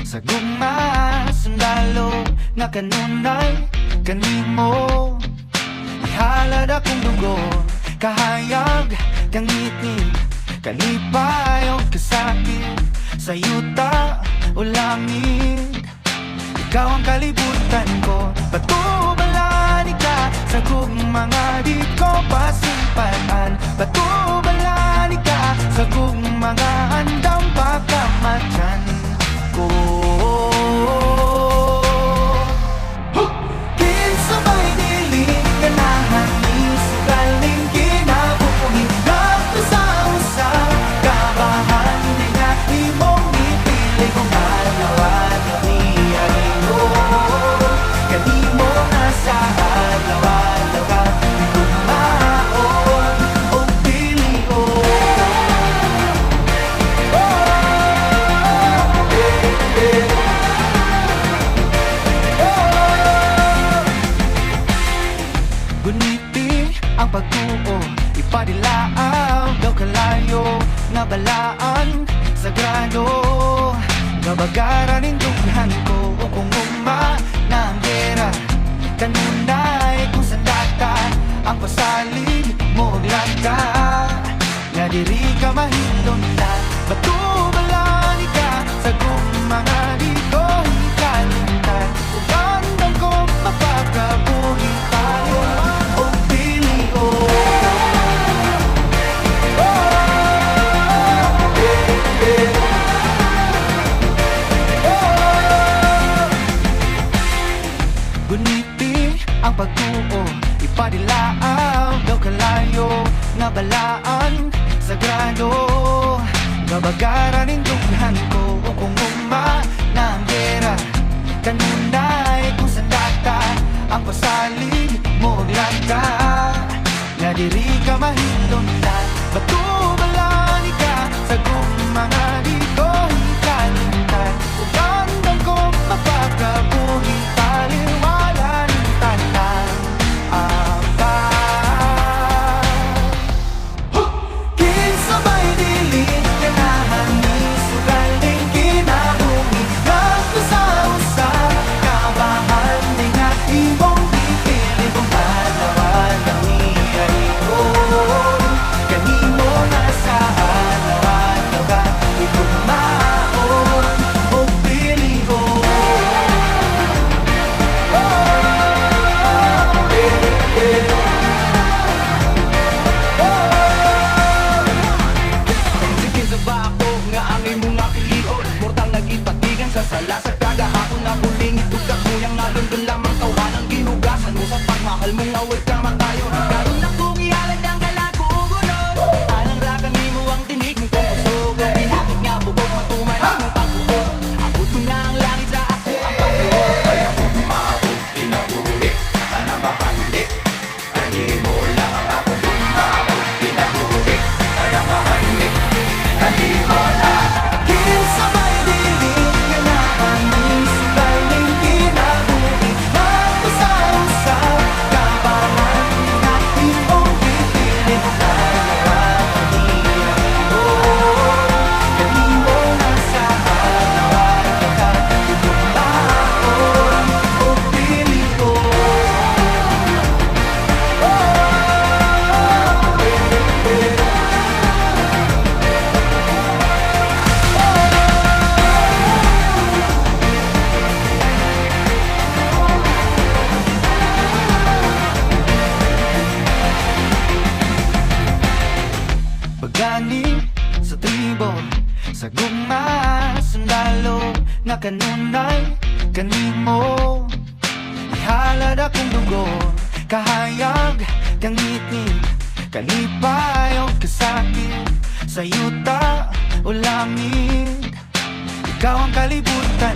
Sa gugma, sundalo nga kanunay kanimo. Ihalad akong dugo, kahayag, kangitid, kalipay o kasakit, sa yuta o langit. Ikaw ang kalibutan ko, patubalan ka sa mga di ko pasimpaan. Patubalan ka sa mga andang pagkamatyan ko. Kinsabay dilim ganahan ni sugaling kinabuhi. Gato sa usa, kabahan di nga imong ipili kung alawan na niyahin mo. Kanimo na sa alawan-lawan, kumaon o pilion. Guniti ang pagtuo, ipadilaaw daw kalayo nga balaan sagrado. Gabagaran indughan ko o kung uma na ang gera. Kanunay kung sa data ang pasalig mo lagka. Nga diri ka mahindon na batubalan ka sa mga di ko hikalimtan. Kung gandang ko mapakabuhi tayo o pilion. Guniti ang pagtuo, ipadilaaw daw kalayo nga balaan sagrado. Gabagaran indughan ko o kung uma na ang gera. Kanunay kung sa data ang pasalig mo lagka. Nga diri ka mahindon na batubalan ka sa mga di ko hikalimtan. Kung gandang ko mapakabuhi taliwala ng tanang kinsabay dilim ganahan ni sugaling kinabuhi. Gato sa usa, kabahan di nga imong ipili kung alawan ang niyahin. Kanimo na sa alawan-lawan, ikumaon o pilion. Sige sa bako nga ang imong napilion. Mortal nagipatigan sa sala sa kagahapon na huling itugak mo yang nalundun lamang kawan ang ginugasan mo sa pagmahal mong away ka matayo. Karoon na kong ihalad ang kalakugunon. Alang rakan mo ang tinig mong kumusog. Ang pinakit nga bubog matuman ang mong pagbuhok. Abot mo na ang langit sa ako ang pagbuhok. Kaya kung umabot, pinabuhi, sana makahuli. Kanimo lang ang ako umabot, pinabuhi, sana makahuli. Kanimo lang. Kinsabay dilim ganahan ni sugaling kinabuhi. Gato sa usa, kabahan di nga imong ipili kung alawan ang niyahin. Kanimo na sa alawan-lawan, kumaon o pilion. Pagani sa tribo, sa gugma, sundalo nga kanunay kanimo. Ihalad akong dugo, kahayag, kangitid, kalipay o kasakit, sa yuta o langit. Ikaw ang kalibutan